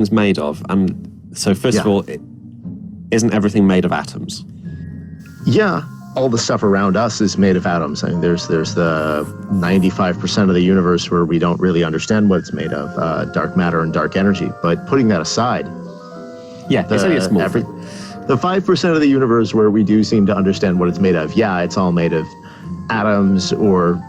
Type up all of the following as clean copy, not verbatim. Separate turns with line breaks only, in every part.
It's made of. So first of all, isn't everything made of atoms?
Yeah, all the stuff around us is made of atoms. I mean, there's the 95% of the universe where we don't really understand what it's made of, dark matter and dark energy. But putting that aside,
it's only a small thing.
The 5% of the universe where we do seem to understand what it's made of, it's all made of atoms or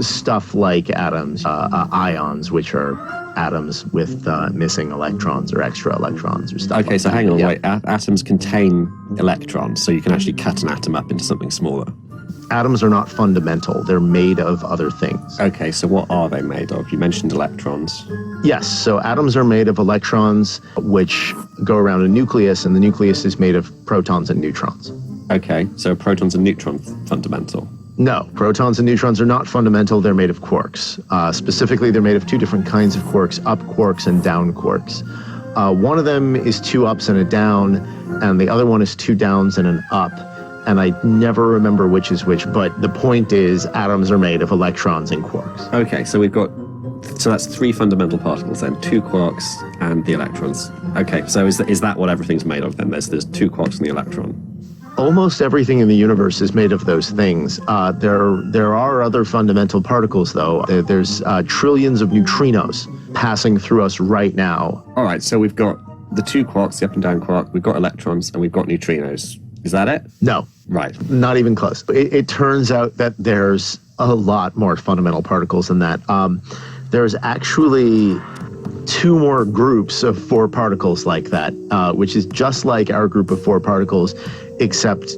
stuff like atoms, ions, which are atoms with missing electrons or extra electrons or stuff.
Okay, so hang on, wait. Atoms contain electrons, so you can actually cut an atom up into something smaller.
Atoms are not fundamental. They're made of other things.
Okay, so what are they made of? You mentioned electrons.
Yes, so atoms are made of electrons, which go around a nucleus, and the nucleus is made of protons and neutrons.
Okay, so protons and neutrons fundamental.
No, protons and neutrons are not fundamental. They're made of quarks. Specifically, they're made of two different kinds of quarks, up quarks and down quarks. One of them is two ups and a down, and the other one is two downs and an up. And I never remember which is which, but the point is atoms are made of electrons and quarks.
Okay, so so that's three fundamental particles then, two quarks and the electrons. Okay, so is that what everything's made of then? There's two quarks and the electron.
Almost everything in the universe is made of those things. There are other fundamental particles, though. There's trillions of neutrinos passing through us right now.
All right, so we've got the two quarks, the up and down quark, we've got electrons, and we've got neutrinos. Is that it?
No.
Right.
Not even close. It turns out that there's a lot more fundamental particles than that. There's actually two more groups of four particles like that, which is just like our group of four particles, except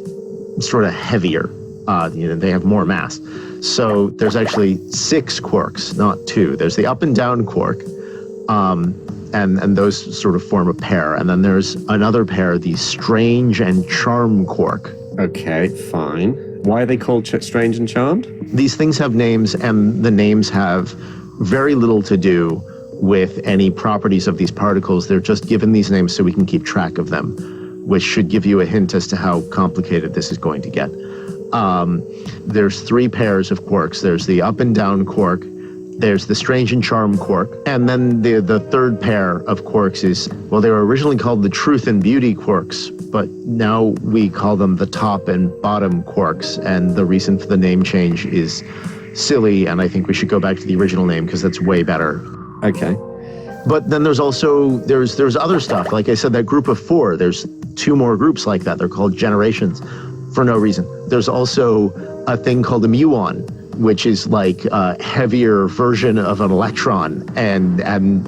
sort of heavier. They have more mass. So there's actually six quarks, not two. There's the up and down quark, and those sort of form a pair. And then there's another pair, the strange and charm quark.
Okay, fine. Why are they called strange and charmed?
These things have names, and the names have very little to do with any properties of these particles. They're just given these names so we can keep track of them, which should give you a hint as to how complicated this is going to get. There's three pairs of quarks. There's the up and down quark, there's the strange and charm quark, and then the third pair of quarks is, well, they were originally called the truth and beauty quarks, but now we call them the top and bottom quarks, and the reason for the name change is silly, and I think we should go back to the original name because that's way better.
Okay.
But then there's also, there's other stuff. Like I said, that group of four, there's two more groups like that. They're called generations for no reason. There's also a thing called a muon, which is like a heavier version of an electron. And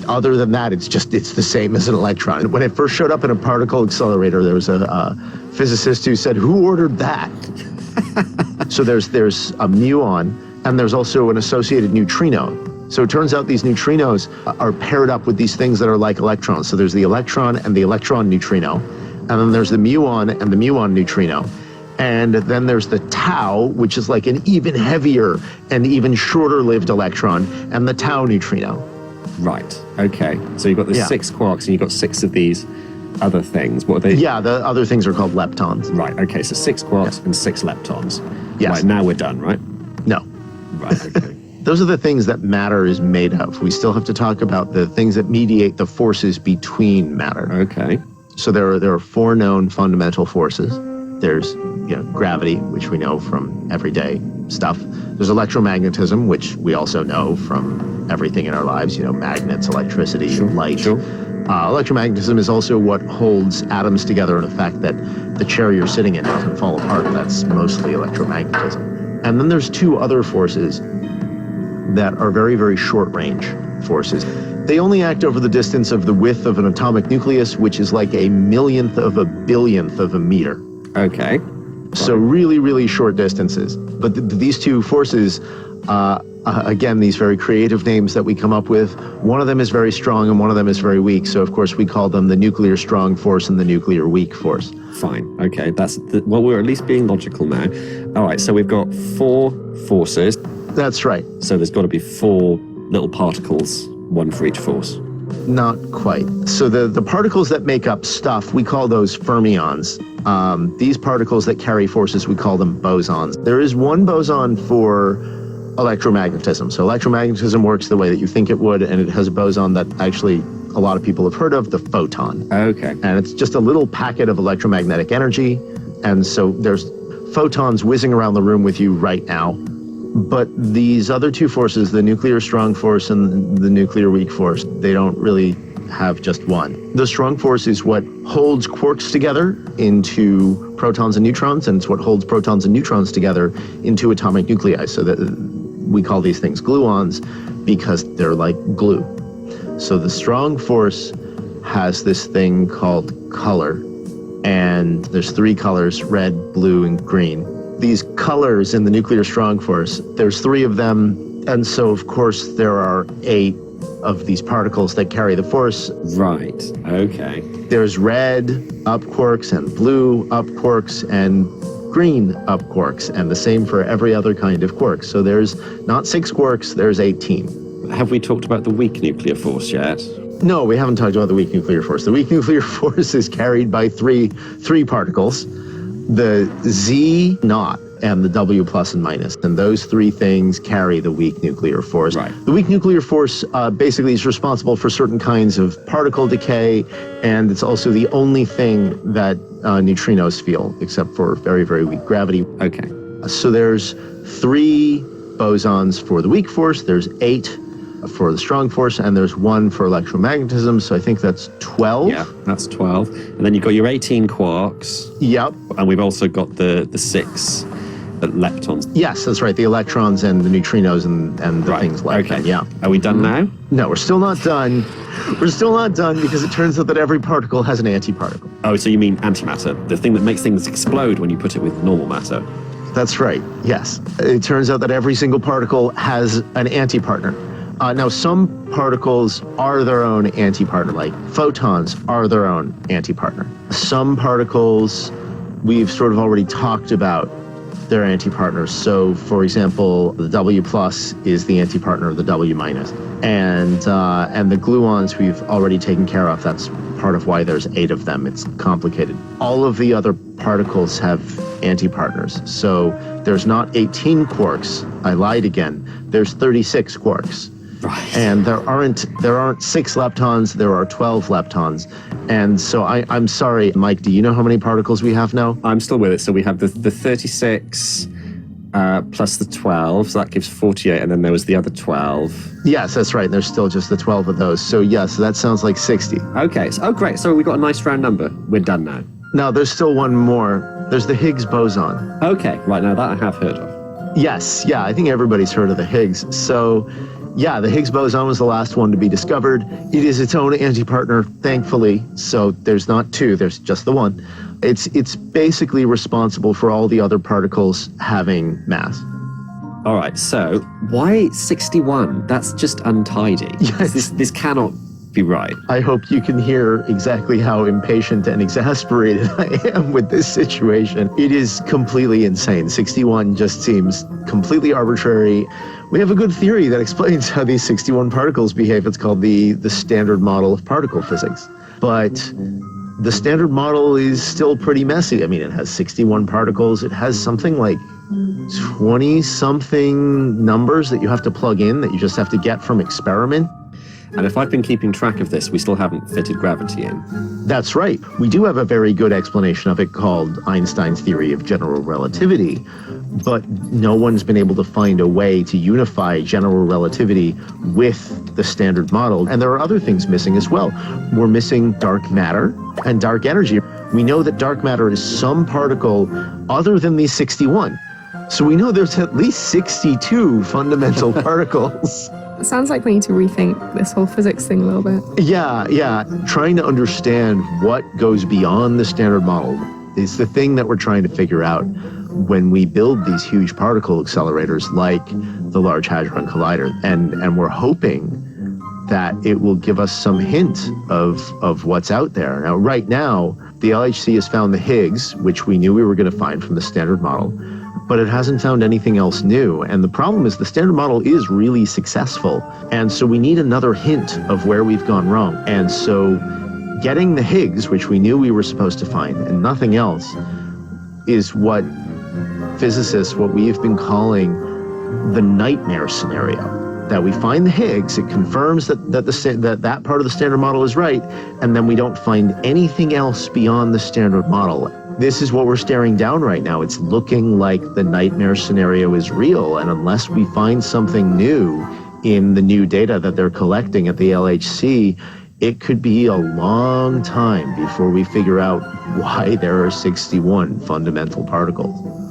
other than that, it's the same as an electron. When it first showed up in a particle accelerator, there was a physicist who said, "Who ordered that?" So there's a muon, and there's also an associated neutrino. So it turns out these neutrinos are paired up with these things that are like electrons. So there's the electron and the electron neutrino, and then there's the muon and the muon neutrino. And then there's the tau, which is like an even heavier and even shorter-lived electron, and the tau neutrino.
Right, okay. So you've got the six quarks, and you've got six of these other things. What are they?
Yeah, the other things are called leptons.
Right, okay, so six quarks and six leptons.
Yes.
Right, now we're done, right?
No.
Right, okay.
Those are the things that matter is made of. We still have to talk about the things that mediate the forces between matter.
Okay.
So there are four known fundamental forces. There's gravity, which we know from everyday stuff. There's electromagnetism, which we also know from everything in our lives, magnets, electricity, light.
Sure.
Electromagnetism is also what holds atoms together, and the fact that the chair you're sitting in doesn't fall apart. That's mostly electromagnetism. And then there's two other forces that are very, very short-range forces. They only act over the distance of the width of an atomic nucleus, which is like a millionth of a billionth of a meter.
Okay.
So really, really short distances. But these two forces, again, these very creative names that we come up with, one of them is very strong and one of them is very weak. So, of course, we call them the nuclear strong force and the nuclear weak force.
Fine. Okay. Well, we're at least being logical now. All right. So we've got four forces.
That's right.
So there's got to be four little particles, one for each force.
Not quite. So the particles that make up stuff, we call those fermions. These particles that carry forces, we call them bosons. There is one boson for electromagnetism. So electromagnetism works the way that you think it would, and it has a boson that actually a lot of people have heard of, the photon.
Okay.
And it's just a little packet of electromagnetic energy. And so there's photons whizzing around the room with you right now. But these other two forces, the nuclear strong force and the nuclear weak force, they don't really have just one. The strong force is what holds quarks together into protons and neutrons, and it's what holds protons and neutrons together into atomic nuclei. So that we call these things gluons because they're like glue. So the strong force has this thing called color, and there's three colors: red, blue, and green. These colors in the nuclear strong force, there's three of them, and so of course there are 8 of these particles that carry the force.
Right, okay.
There's red up quarks and blue up quarks and green up quarks, and the same for every other kind of quark. So there's not 6 quarks, there's 18.
Have we talked about the weak nuclear force yet?
No, we haven't talked about the weak nuclear force. The weak nuclear force is carried by three particles, the Z naught and the W plus and minus, and those three things carry the weak nuclear force.
Right.
The weak nuclear force basically is responsible for certain kinds of particle decay, and it's also the only thing that neutrinos feel, except for very, very weak gravity.
Okay.
So there's 3 bosons for the weak force, there's 8 for the strong force, and there's 1 for electromagnetism, so I think that's 12.
Yeah, that's 12. And then you've got your 18 quarks.
Yep.
And we've also got the 6 leptons.
Yes, that's right, the electrons and the neutrinos and the
Right.
things like that, yeah.
Are we done now?
No, we're still not done. We're still not done because it turns out that every particle has an antiparticle.
Oh, so you mean antimatter, the thing that makes things explode when you put it with normal matter.
That's right, yes. It turns out that every single particle has an antipartner. Now, some particles are their own antipartner, like photons are their own antipartner. Some particles we've sort of already talked about their antipartners. So, for example, the W plus is the antipartner of the W minus, and the gluons we've already taken care of. That's part of why there's 8 of them. It's complicated. All of the other particles have antipartners. So there's not 18 quarks. I lied again. There's 36 quarks.
Right.
And there aren't 6 leptons, there are 12 leptons. And so I'm sorry, Mike, do you know how many particles we have now?
I'm still with it. So we have the 36 plus the 12, so that gives 48, and then there was the other 12.
Yes, that's right. There's still just the 12 of those. So yes, that sounds like 60.
Okay, so, oh great, so we've got a nice round number. We're done now.
Now, there's still one more. There's the Higgs boson.
Okay, right, now that I have heard of.
Yes, yeah, I think everybody's heard of the Higgs. So yeah, the Higgs boson was the last one to be discovered. It is its own antipartner, thankfully. So there's not 2, there's just the 1. It's basically responsible for all the other particles having mass.
All right, so why 61? That's just untidy.
Yes.
This cannot be right.
I hope you can hear exactly how impatient and exasperated I am with this situation. It is completely insane. 61 just seems completely arbitrary. We have a good theory that explains how these 61 particles behave. It's called the standard model of particle physics. But the standard model is still pretty messy. I mean, it has 61 particles. It has something like 20-something numbers that you have to plug in that you just have to get from experiment.
And if I've been keeping track of this, we still haven't fitted gravity in.
That's right. We do have a very good explanation of it called Einstein's theory of general relativity, but no one's been able to find a way to unify general relativity with the standard model. And there are other things missing as well. We're missing dark matter and dark energy. We know that dark matter is some particle other than these 61. So we know there's at least 62 fundamental particles.
It sounds like we need to rethink this whole physics thing a little bit.
Yeah. Trying to understand what goes beyond the standard model is the thing that we're trying to figure out when we build these huge particle accelerators like the Large Hadron Collider. And we're hoping that it will give us some hint of what's out there. Now, right now, the LHC has found the Higgs, which we knew we were going to find from the standard model, but it hasn't found anything else new. And the problem is the standard model is really successful. And so we need another hint of where we've gone wrong. And so getting the Higgs, which we knew we were supposed to find, and nothing else, is what physicists, what we've been calling the nightmare scenario. that we find the Higgs, it confirms that part of the standard model is right, and then we don't find anything else beyond the standard model. This is what we're staring down right now. It's looking like the nightmare scenario is real, and unless we find something new in the new data that they're collecting at the LHC, it could be a long time before we figure out why there are 61 fundamental particles.